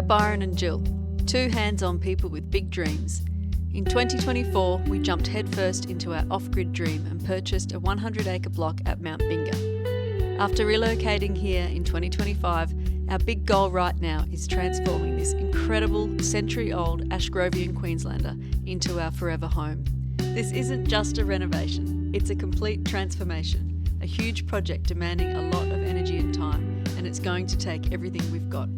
We're Byron and Jill, two hands-on people with big dreams. In 2024, we jumped headfirst into our off-grid dream and purchased a 100-acre block at Mount Binga. After relocating here in 2025, our big goal right now is transforming this incredible century-old Ashgrovian Queenslander into our forever home. This isn't just a renovation, it's a complete transformation, a huge project demanding a lot of energy and time, and it's going to take everything we've got.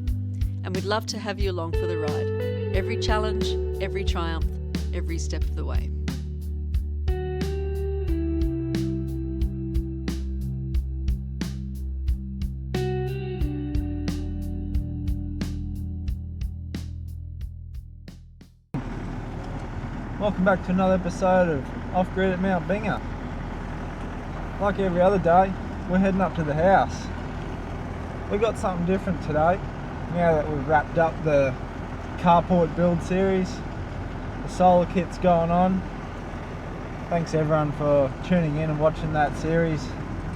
And we'd love to have you along for the ride. Every challenge, every triumph, every step of the way. Welcome back to another episode of Off Grid at Mount Binga. Like every other day, we're heading up to the house. We got something different today. Now that we've wrapped up the carport build series, the solar kit's going on. Thanks everyone for tuning in and watching that series.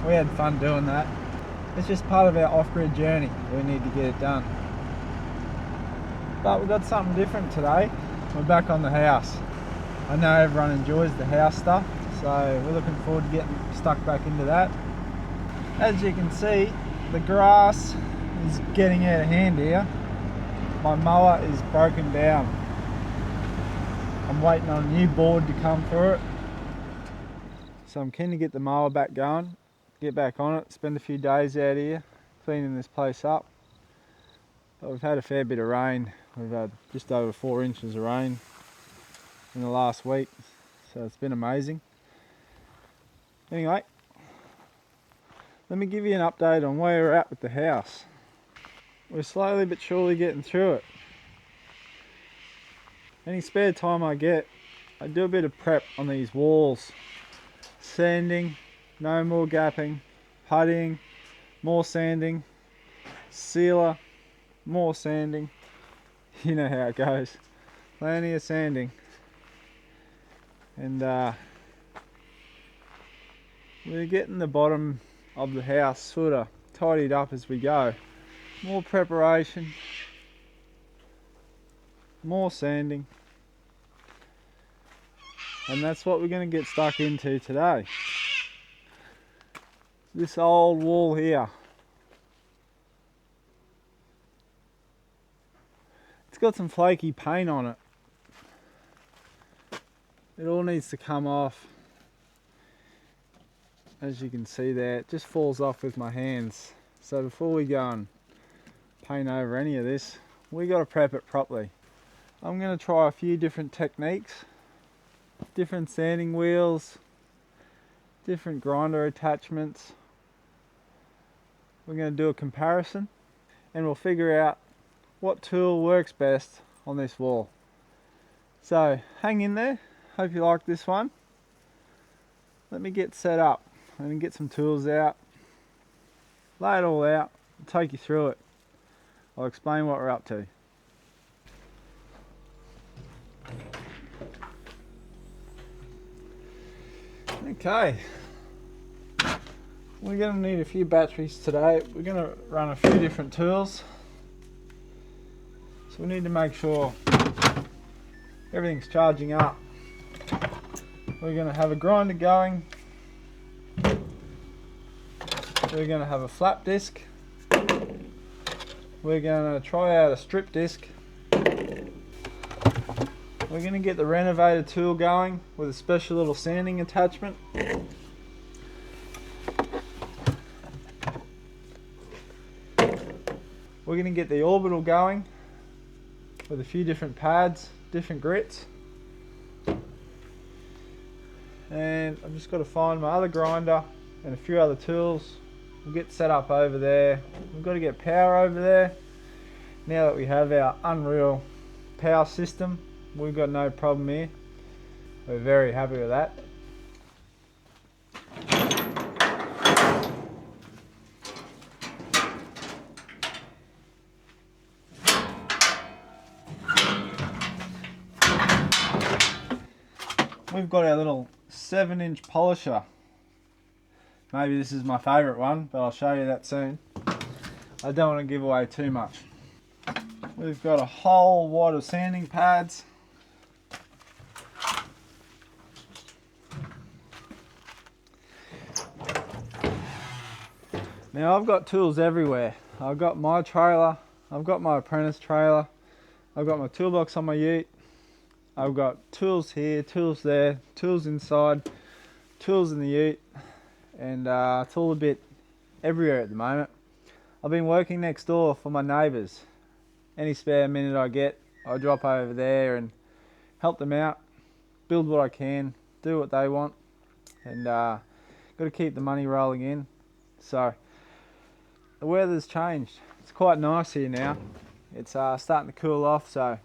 We had fun doing that. It's just part of our off-grid journey. We need to get it done. But we've got something different today. We're back on the house. I know everyone enjoys the house stuff, so we're looking forward to getting stuck back into that. As you can see, the grass is getting out of hand here. My mower is broken down. I'm waiting on a new board to come for it. So I'm keen to get the mower back going, get back on it, spend a few days out here cleaning this place up. But we've had a fair bit of rain. We've had just over 4 inches of rain in the last week, so it's been amazing. Anyway, let me give you an update on where we're at with the house. We're slowly but surely getting through it. Any spare time I get, I do a bit of prep on these walls. Sanding, no more gapping, puttying, more sanding, sealer, more sanding. You know how it goes. Plenty of sanding. And we're getting the bottom of the house sort of tidied up as we go. More preparation, more sanding, and that's what we're going to get stuck into today. This old wall here, it's got some flaky paint on it. It all needs to come off. As you can see there, it just falls off with my hands. So before we go and paint over any of this, we got to prep it properly. I'm going to try a few different techniques, different sanding wheels, different grinder attachments. We're going to do a comparison and we'll figure out what tool works best on this wall. So hang in there. Hope you like this one. Let me get set up and get some tools out, lay it all out, and take you through it. I'll explain what we're up to. Okay, we're going to need a few batteries today. We're going to run a few different tools. So we need to make sure everything's charging up. We're going to have a grinder going. We're going to have a flap disc. We're going to try out a strip disc. We're going to get the renovator tool going with a special little sanding attachment. We're going to get the Orbital going with a few different pads, different grits. And I've just got to find my other grinder and a few other tools. We'll get set up over there. We've got to get power over there. Now that we have our unreal power system, we've got no problem here. We're very happy with that. We've got our little 7-inch polisher. Maybe this is my favourite one, but I'll show you that soon. I don't want to give away too much. We've got a whole wad of sanding pads. Now I've got tools everywhere. I've got my trailer, I've got my apprentice trailer, I've got my toolbox on my ute, I've got tools here, tools there, tools inside, tools in the ute, and it's all a bit everywhere at the moment. I've been working next door for my neighbours. Any spare minute I get, I drop over there and help them out, build what I can, do what they want, and got to keep the money rolling in. So the weather's changed. It's quite nice here now. It's starting to cool off, so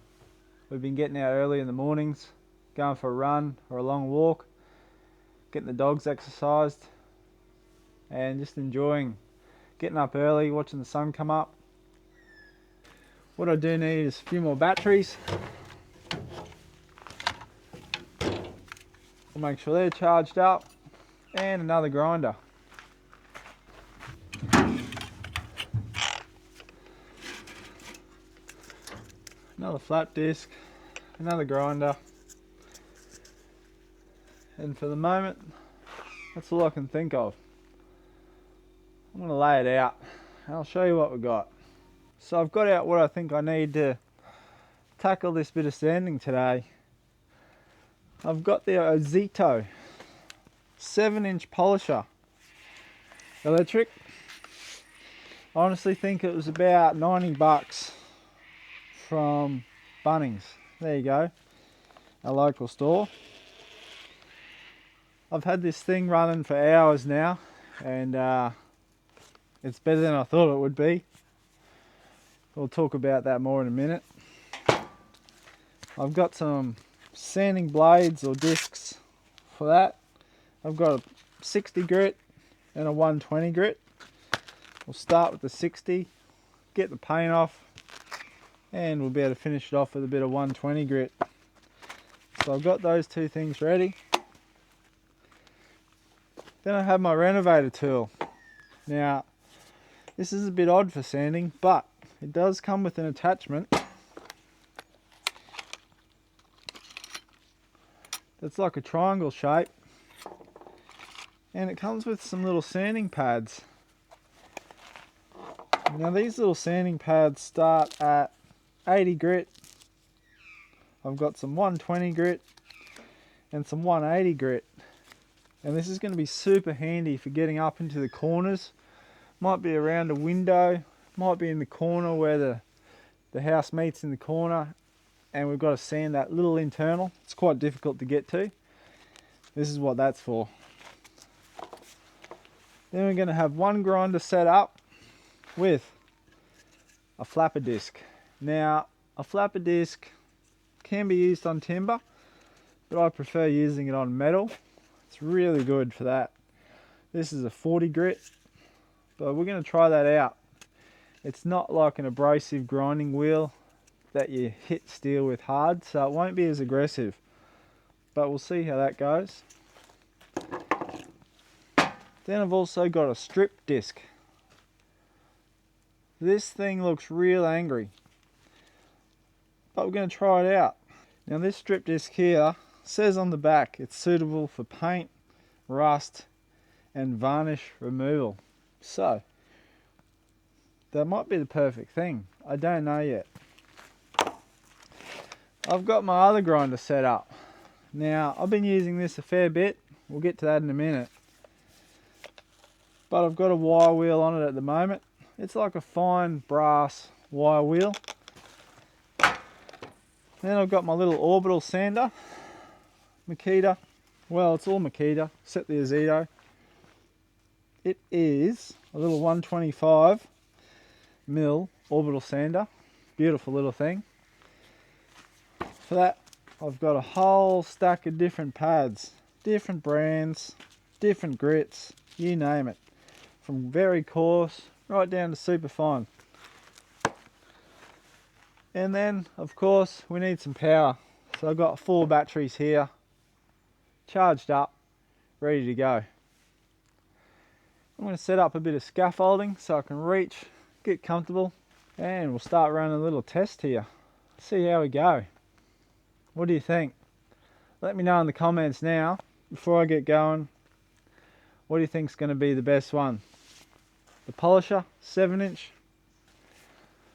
we've been getting out early in the mornings, going for a run or a long walk, getting the dogs exercised, and just enjoying getting up early, watching the sun come up. What I do need is a few more batteries. I'll make sure they're charged up, and another grinder. Another flat disc, another grinder, and for the moment that's all I can think of. I'm going to lay it out and I'll show you what we've got. So I've got out what I think I need to tackle this bit of sanding today. I've got the Orbital 7-inch polisher, electric. I honestly think it was about 90 bucks from Bunnings. There you go, a local store. I've had this thing running for hours now, and it's better than I thought it would be. We'll talk about that more in a minute. I've got some sanding blades or discs for that. I've got a 60 grit and a 120 grit. We'll start with the 60, get the paint off, and we'll be able to finish it off with a bit of 120 grit. So I've got those two things ready. Then I have my renovator tool. Now this is a bit odd for sanding, but it does come with an attachment that's like a triangle shape, and it comes with some little sanding pads. Now these little sanding pads start at 80 grit. I've got some 120 grit and some 180 grit, and this is going to be super handy for getting up into the corners. Might be around a window, might be in the corner where the house meets in the corner, and we've got to sand that little internal. It's quite difficult to get to. This is what that's for. Then we're going to have one grinder set up with a flapper disc. Now a flapper disc can be used on timber, but I prefer using it on metal. It's really good for that. This is a 40 grit, but we're going to try that out. It's not like an abrasive grinding wheel that you hit steel with hard, so it won't be as aggressive, but we'll see how that goes. Then I've also got a strip disc. This thing looks real angry, but we're going to try it out. Now this strip disc here says on the back it's suitable for paint, rust and varnish removal. So that might be the perfect thing. I don't know yet. I've got my other grinder set up. Now I've been using this a fair bit. We'll get to that in a minute. But I've got a wire wheel on it at the moment. It's like a fine brass wire wheel. Then I've got my little Orbital sander, Makita. Well, it's all Makita, except the Orbital. It is a little 125 mil Orbital sander. Beautiful little thing. For that, I've got a whole stack of different pads, different brands, different grits, you name it. From very coarse right down to super fine. And then of course we need some power, so I've got 4 batteries here charged up, ready to go. I'm going to set up a bit of scaffolding so I can reach, get comfortable, And we'll start running a little test here. See how we go. What do you think? Let me know in the comments now, before I get going. What do you think is going to be the best one? The polisher, 7-inch.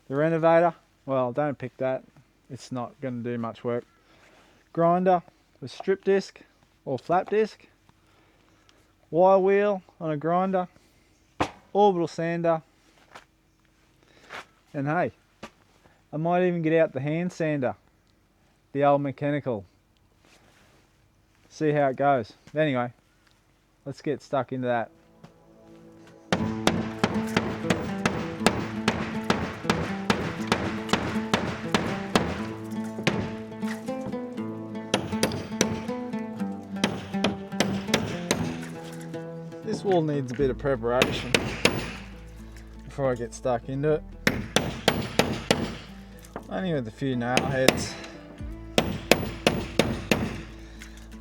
The renovator, well, don't pick that. It's not going to do much work. Grinder with strip disc or flat disc. Wire wheel on a grinder. Orbital sander. And hey, I might even get out the hand sander. The old mechanical. See how it goes. Anyway, let's get stuck into that. This wall needs a bit of preparation before I get stuck into it. Only with a few nail heads.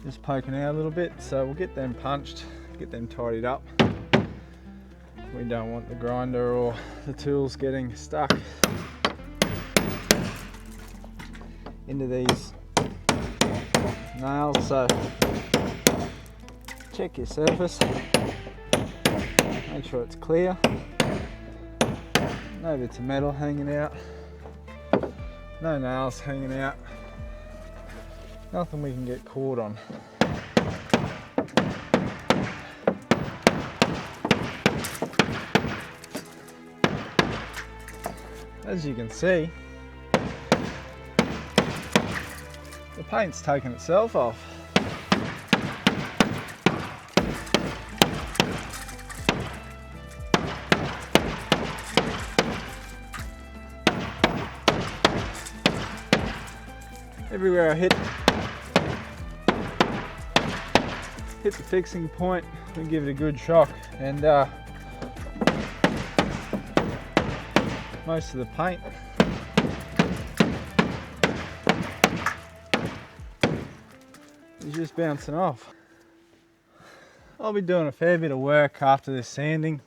Just poking out a little bit, so we'll get them punched, get them tidied up. We don't want the grinder or the tools getting stuck into these nails, so check your surface, make sure it's clear, no bits of metal hanging out, no nails hanging out, nothing we can get caught on. As you can see, the paint's taken itself off. Everywhere I hit the fixing point, we give it a good shock, and most of the paint is just bouncing off. I'll be doing a fair bit of work after this sanding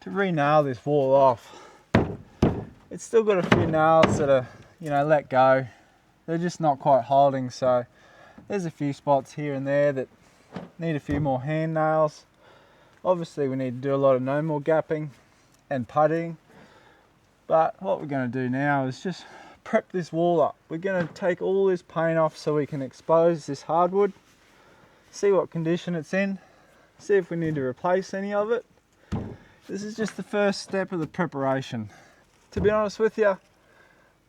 to re-nail this wall off. It's still got a few nails that are, let go. They're just not quite holding, so there's a few spots here and there that need a few more hand nails. Obviously we need to do a lot of no more gapping and puttying, but what we're going to do now is just prep this wall up. We're going to take all this paint off so we can expose this hardwood, see what condition it's in, see if we need to replace any of it. This is just the first step of the preparation. To be honest with you,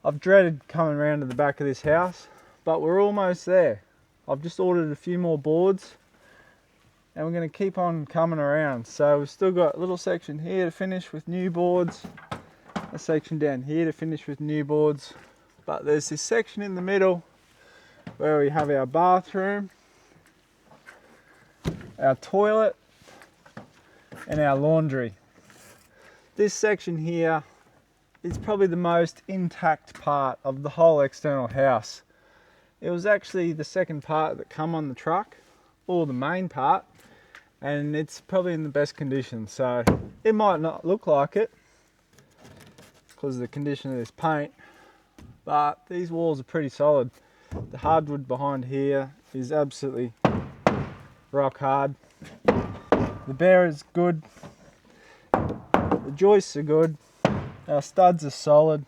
I've dreaded coming around to the back of this house, but we're almost there. I've just ordered a few more boards and we're going to keep on coming around. So we've still got a little section here to finish with new boards, a section down here to finish with new boards, but there's this section in the middle where we have our bathroom, our toilet and our laundry. This section here is probably the most intact part of the whole external house. It was actually the second part that come on the truck, or the main part, and it's probably in the best condition. So it might not look like it because of the condition of this paint, but these walls are pretty solid. The hardwood behind here is absolutely rock hard. The bear is good, the joists are good, our studs are solid.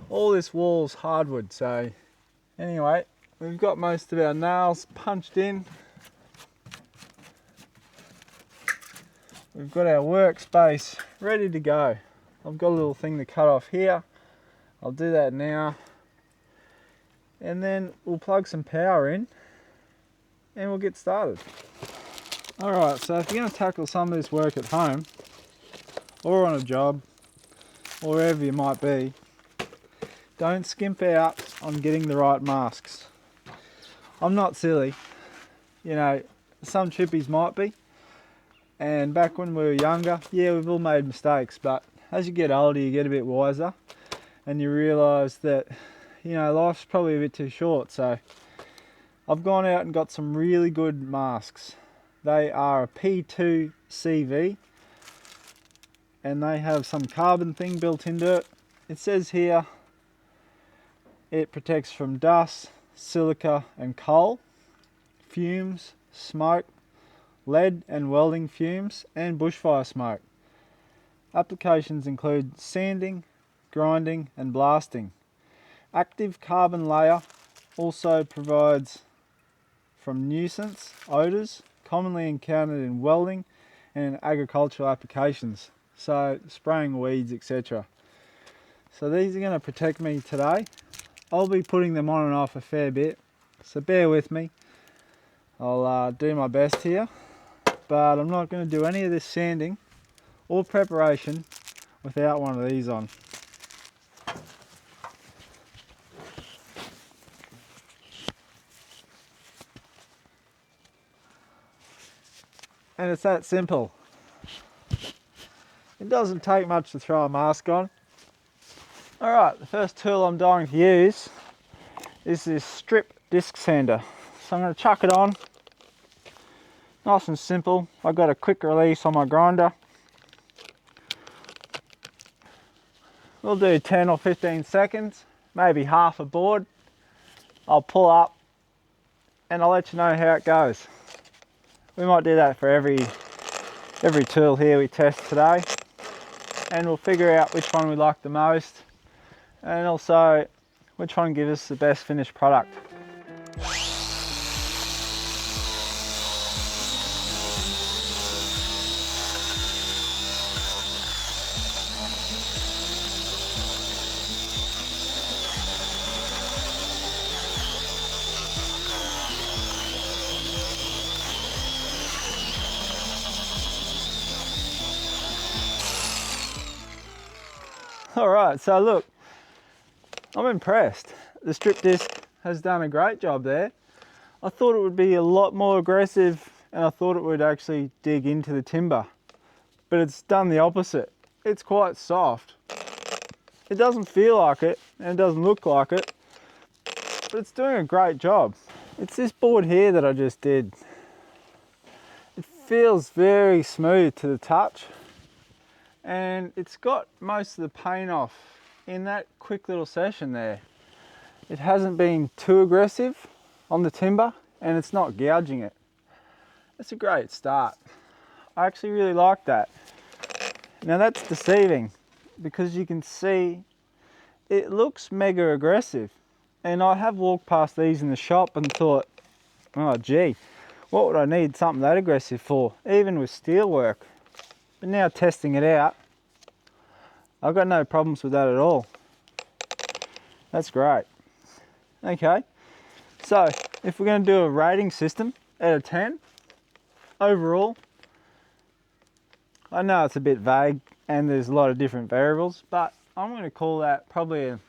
All this wall's hardwood. So anyway, we've got most of our nails punched in. We've got our workspace ready to go. I've got a little thing to cut off here. I'll do that now. And then we'll plug some power in and we'll get started. Alright, so if you're going to tackle some of this work at home, or on a job, or wherever you might be, don't skimp out on getting the right masks. I'm not silly. Some chippies might be. And back when we were younger, yeah, we've all made mistakes, but as you get older, you get a bit wiser and you realise that, life's probably a bit too short. So I've gone out and got some really good masks. They are a P2 CV and they have some carbon thing built into it. It says here it protects from dust, silica and coal, fumes, smoke, lead and welding fumes, and bushfire smoke. Applications include sanding, grinding and blasting. Active carbon layer also provides from nuisance odours commonly encountered in welding and in agricultural applications, so spraying weeds, etc. So these are going to protect me today. I'll be putting them on and off a fair bit, so bear with me. I'll do my best here, but I'm not going to do any of this sanding or preparation without one of these on. And it's that simple. It doesn't take much to throw a mask on. Alright, the first tool I'm going to use is this strip disc sander. So I'm going to chuck it on. Nice and simple. I've got a quick release on my grinder. We'll do 10 or 15 seconds, maybe half a board. I'll pull up and I'll let you know how it goes. We might do that for every tool here we test today, and we'll figure out which one we like the most and also which one gives us the best finished product. Alright, so look, I'm impressed. The strip disc has done a great job there. I thought it would be a lot more aggressive and I thought it would actually dig into the timber, but it's done the opposite. It's quite soft. It doesn't feel like it and it doesn't look like it, but it's doing a great job. It's this board here that I just did. It feels very smooth to the touch, and it's got most of the paint off in that quick little session there. It hasn't been too aggressive on the timber and it's not gouging it. It's a great start. I actually really like that. Now that's deceiving because you can see it looks mega aggressive, and I have walked past these in the shop and thought, oh gee, what would I need something that aggressive for, even with steel work? But now testing it out, I've got no problems with that at all. That's great. Okay, so if we're going to do a rating system out of 10, overall, I know it's a bit vague and there's a lot of different variables, but I'm going to call that probably an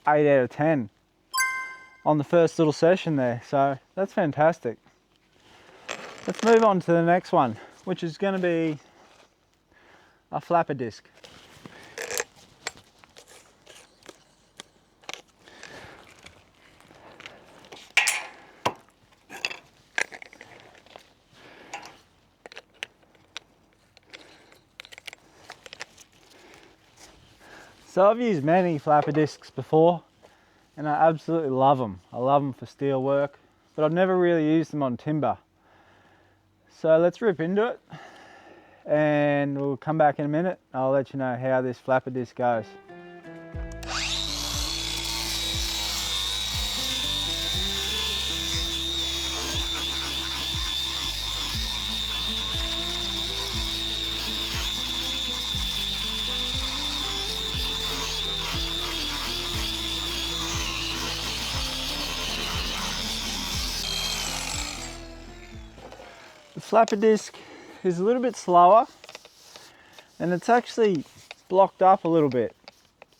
8 out of 10 on the first little session there. So that's fantastic. Let's move on to the next one, which is going to be a flapper disc. So I've used many flapper discs before and I absolutely love them. I love them for steel work, but I've never really used them on timber. So let's rip into it and we'll come back in a minute. I'll let you know how this flapper disc goes. The flapper disc is a little bit slower and it's actually blocked up a little bit,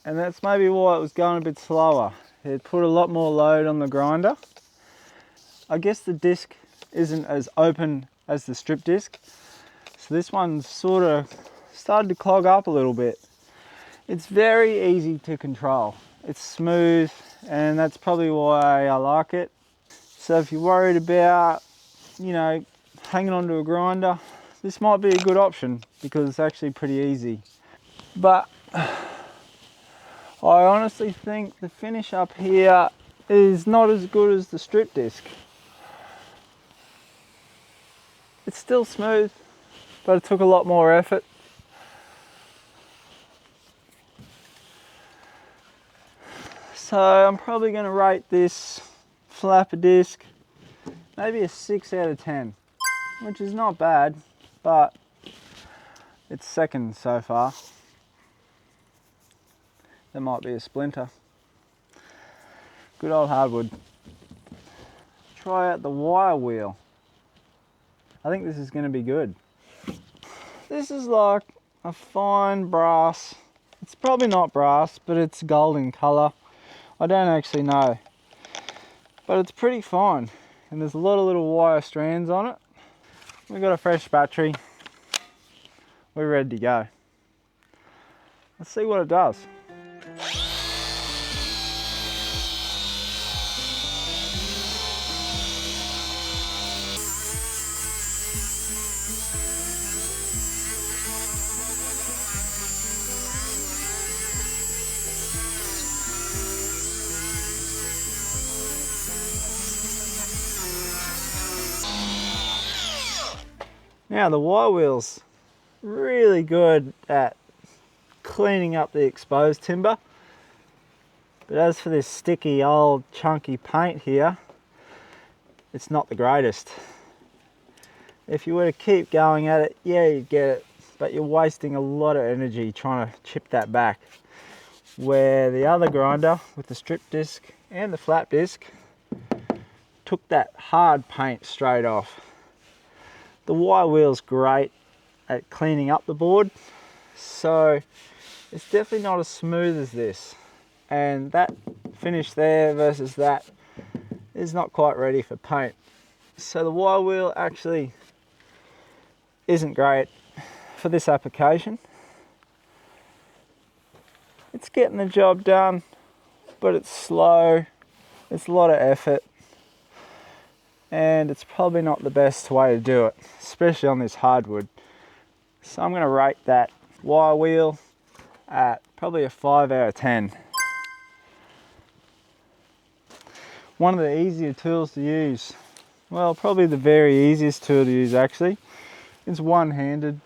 and that's maybe why it was going a bit slower. It put a lot more load on the grinder. I guess the disc isn't as open as the strip disc, so this one's sort of started to clog up a little bit. It's very easy to control. It's smooth, and that's probably why I like it. So if you're worried about, you know, hanging onto a grinder, this might be a good option because it's actually pretty easy. but I honestly think the finish up here is not as good as the strip disc. It's still smooth, but it took a lot more effort. So I'm probably going to rate this flapper disc maybe a 6 out of 10, which is not bad, but it's second so far. There might be a splinter. Good old hardwood. Try out the wire wheel. I think this is going to be good. This is like a fine brass. It's probably not brass, but it's gold in colour. I don't actually know. But it's pretty fine. And there's a lot of little wire strands on it. We've got a fresh battery. We're ready to go. Let's see what it does. Now the wire wheel's really good at cleaning up the exposed timber, but as for this sticky old chunky paint here, it's not the greatest. If you were to keep going at it, yeah, you'd get it, but you're wasting a lot of energy trying to chip that back. Where the other grinder with the strip disc and the flat disc took that hard paint straight off. The wire wheel's great at cleaning up the board, so it's definitely not as smooth as this. And that finish there versus that is not quite ready for paint. So the wire wheel actually isn't great for this application. It's getting the job done, but it's slow, it's a lot of effort, and it's probably not the best way to do it, especially on this hardwood. So I'm going to rate that wire wheel at probably a 5 out of 10. One of the easier tools to use, well, probably the very easiest tool to use actually. It's one-handed,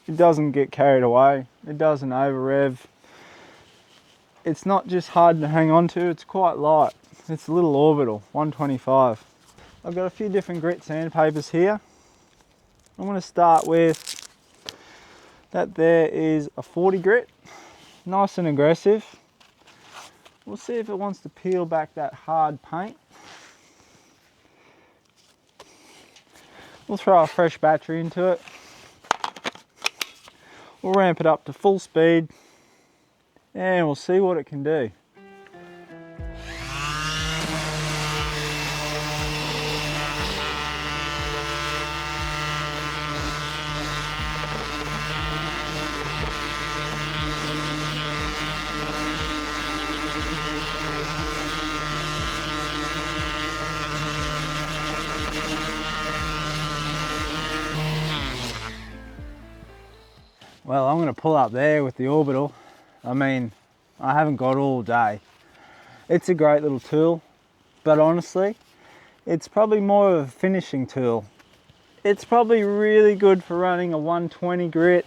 it doesn't get carried away, it doesn't over rev. It's not just hard to hang on to, it's quite light. It's a little Orbital 125. I've got a few different grit sandpapers here. I'm going to start with that. There is a 40 grit, nice and aggressive. We'll see if it wants to peel back that hard paint. We'll throw a fresh battery into it. We'll ramp it up to full speed and we'll see what it can do. Well, I'm going to pull up there with the Orbital. I mean, I haven't got all day. It's a great little tool, but honestly, it's probably more of a finishing tool. It's probably really good for running a 120 grit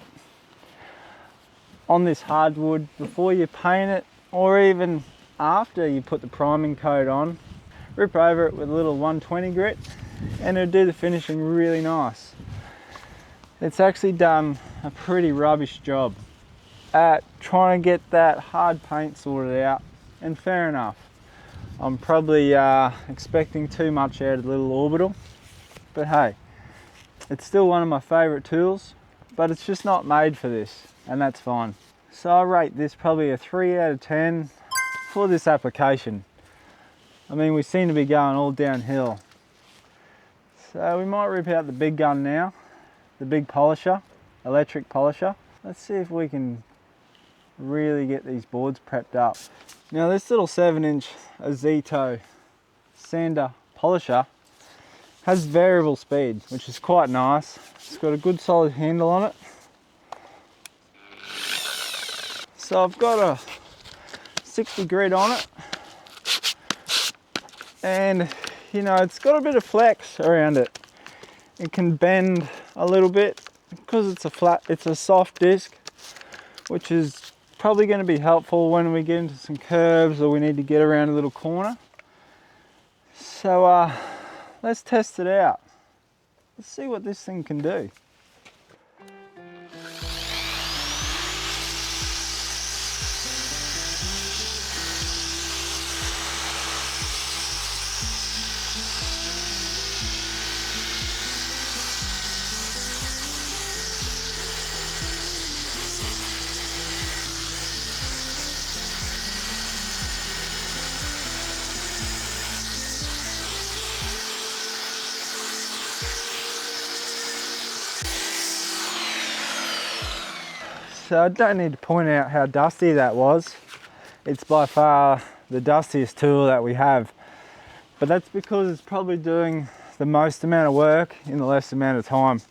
on this hardwood before you paint it, or even after you put the priming coat on. Rip over it with a little 120 grit and it'll do the finishing really nice. It's actually done a pretty rubbish job at trying to get that hard paint sorted out, and fair enough. I'm probably expecting too much out of the little Orbital, but hey, it's still one of my favourite tools, but it's just not made for this, and that's fine. So I rate this probably a 3 out of 10 for this application. I mean, we seem to be going all downhill. So we might rip out the big gun now. The big polisher, electric polisher. Let's see if we can really get these boards prepped up. Now this little 7-inch Azito sander polisher has variable speed, which is quite nice. It's got a good solid handle on it. So I've got a 60 grit on it, and you know, it's got a bit of flex around it. It can bend a little bit because it's a soft disc, which is probably going to be helpful when we get into some curves or we need to get around a little corner. So let's test it out. Let's see what this thing can do. So I don't need to point out how dusty that was. It's by far the dustiest tool that we have. But that's because it's probably doing the most amount of work in the less amount of time,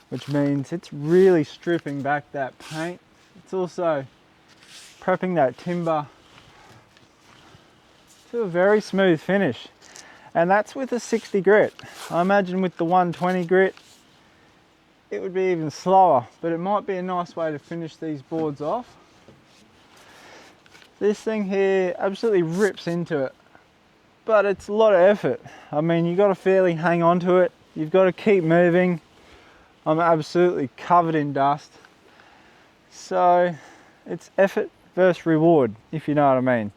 which means it's really stripping back that paint. It's also prepping that timber to a very smooth finish. And that's with a 60 grit. I imagine with the 120 grit, it would be even slower, but it might be a nice way to finish these boards off. This thing here absolutely rips into it, but it's a lot of effort. I mean, you've got to fairly hang on to it. You've got to keep moving. I'm absolutely covered in dust. So it's effort versus reward, if you know what I mean.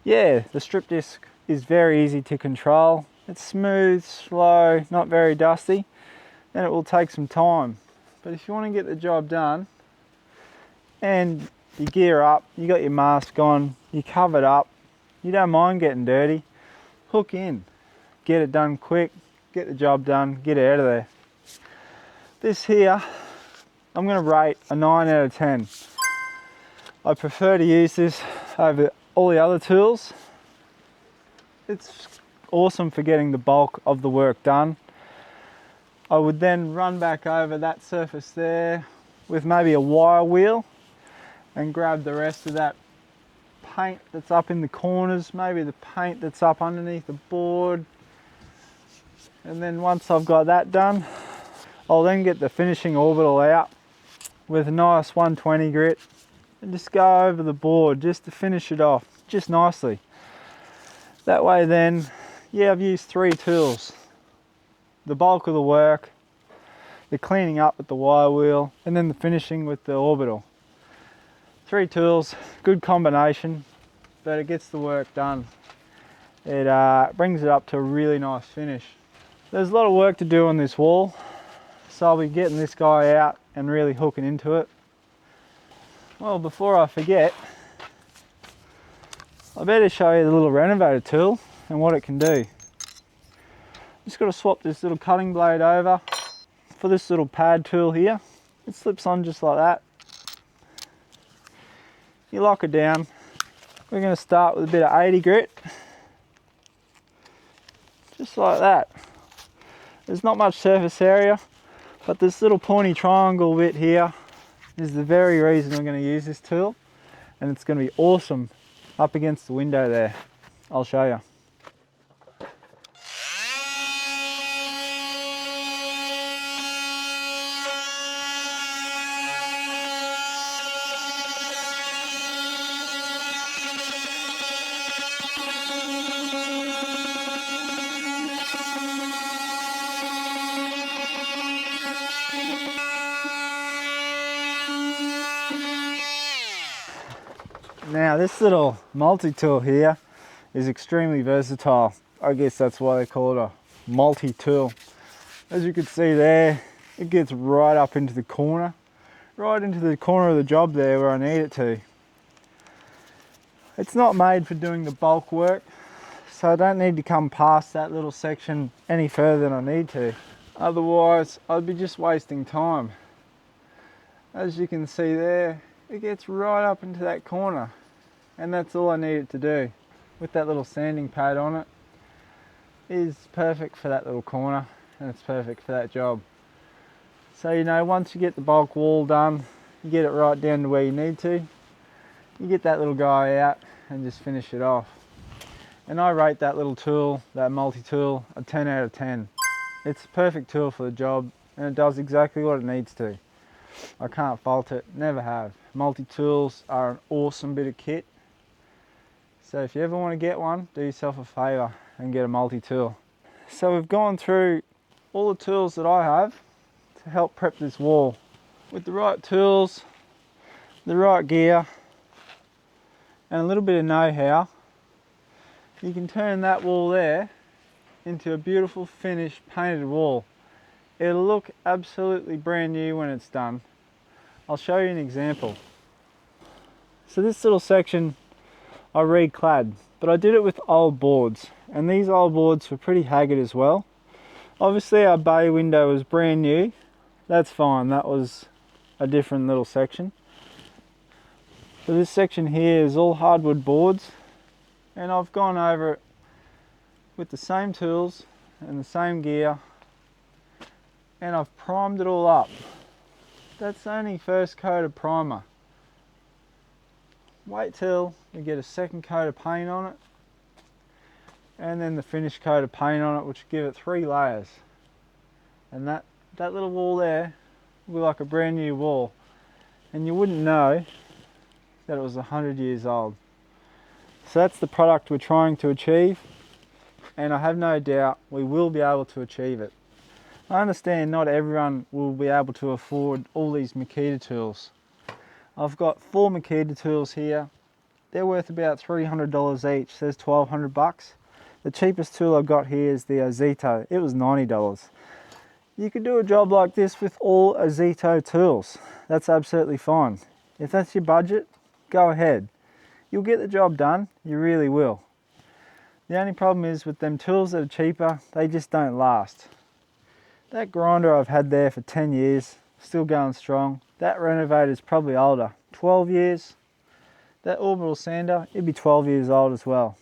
Yeah, the strip disc is very easy to control. It's smooth, slow, not very dusty. And it will take some time, but if you want to get the job done and you gear up, you got your mask on, you covered up, you don't mind getting dirty, hook in, get it done quick, get the job done, get out of there. This here, I'm going to rate a 9 out of 10. I prefer to use this over all the other tools. It's awesome for getting the bulk of the work done. I would then run back over that surface there with maybe a wire wheel and grab the rest of that paint that's up in the corners, maybe the paint that's up underneath the board. And then once I've got that done, I'll then get the finishing orbital out with a nice 120 grit and just go over the board just to finish it off just nicely. That way then, yeah, I've used 3 tools. The bulk of the work, the cleaning up with the wire wheel, and then the finishing with the orbital. 3 tools, good combination, but it gets the work done. It brings it up to a really nice finish. There's a lot of work to do on this wall, so I'll be getting this guy out and really hooking into it. Well, before I forget, I better show you the little renovator tool and what it can do. Just got to swap this little cutting blade over for this little pad tool here. It slips on just like that. You lock it down. We're going to start with a bit of 80 grit. Just like that. There's not much surface area, but this little pointy triangle bit here is the very reason I'm going to use this tool, and it's going to be awesome up against the window there. I'll show you. Now this little multi-tool here is extremely versatile. I guess that's why they call it a multi-tool. As you can see there, it gets right up into the corner, right into the corner of the job there where I need it to. It's not made for doing the bulk work, so I don't need to come past that little section any further than I need to. Otherwise, I'd be just wasting time. As you can see there, it gets right up into that corner, and that's all I need it to do. With that little sanding pad on it, is perfect for that little corner, and it's perfect for that job. So you know, once you get the bulk wall done, you get it right down to where you need to, you get that little guy out and just finish it off. And I rate that little tool, that multi-tool, a 10 out of 10. It's a perfect tool for the job and it does exactly what it needs to. I can't fault it, never have. Multi-tools are an awesome bit of kit. So if you ever want to get one, do yourself a favour and get a multi-tool. So we've gone through all the tools that I have to help prep this wall. With the right tools, the right gear, and a little bit of know-how, you can turn that wall there into a beautiful finished painted wall. It'll look absolutely brand new when it's done. I'll show you an example. So this little section I reclad, but I did it with old boards, and these old boards were pretty haggard as well. Obviously our bay window was brand new, that's fine, that was a different little section. So this section here is all hardwood boards, and I've gone over it with the same tools and the same gear, and I've primed it all up. That's only first coat of primer. Wait till you get a second coat of paint on it, and then the finished coat of paint on it, which will give it 3 layers. And that little wall there will be like a brand new wall, and you wouldn't know that it was 100 years old. So that's the product we're trying to achieve, and I have no doubt we will be able to achieve it. I understand not everyone will be able to afford all these Makita tools. I've got 4 Makita tools here. They're worth about $300 each, so there's 1,200 bucks. The cheapest tool I've got here is the Orbital. It was $90. You could do a job like this with all Orbital tools. That's absolutely fine. If that's your budget, go ahead. You'll get the job done, you really will. The only problem is with them tools that are cheaper, they just don't last. That grinder I've had there for 10 years, still going strong. That renovator's probably older, 12 years. That orbital sander, it'd be 12 years old as well.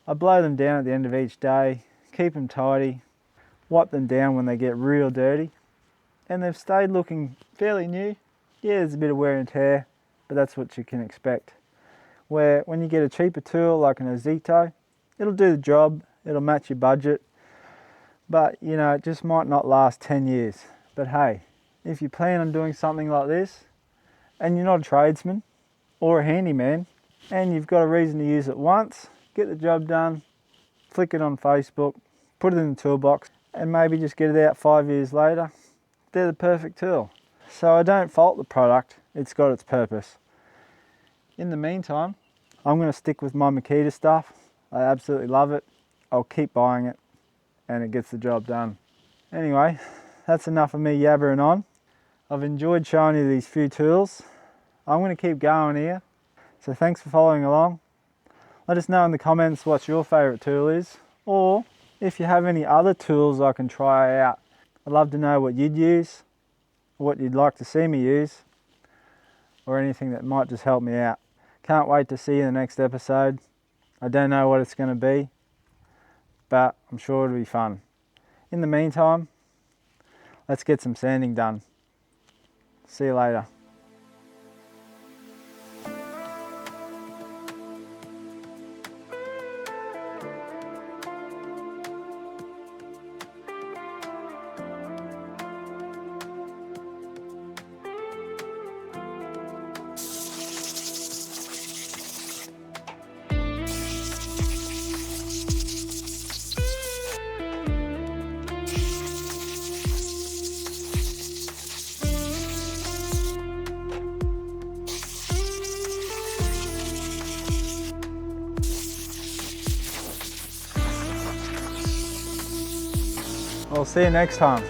I blow them down at the end of each day, keep them tidy, wipe them down when they get real dirty, and they've stayed looking fairly new. Yeah, there's a bit of wear and tear, but that's what you can expect. Where when you get a cheaper tool like an Orbital, it'll do the job, it'll match your budget, but you know, it just might not last 10 years. But hey, if you plan on doing something like this, and you're not a tradesman or a handyman, and you've got a reason to use it once, get the job done, flick it on Facebook, put it in the toolbox, and maybe just get it out 5 years later, they're the perfect tool. So I don't fault the product, it's got its purpose. In the meantime, I'm going to stick with my Makita stuff. I absolutely love it. I'll keep buying it, and it gets the job done. Anyway, that's enough of me yabbering on. I've enjoyed showing you these few tools. I'm going to keep going here, so thanks for following along. Let us know in the comments what your favourite tool is, or if you have any other tools I can try out. I'd love to know what you'd use, or what you'd like to see me use, or anything that might just help me out. Can't wait to see you in the next episode. I don't know what it's going to be, but I'm sure it'll be fun. In the meantime, let's get some sanding done. See you later. I'll see you next time.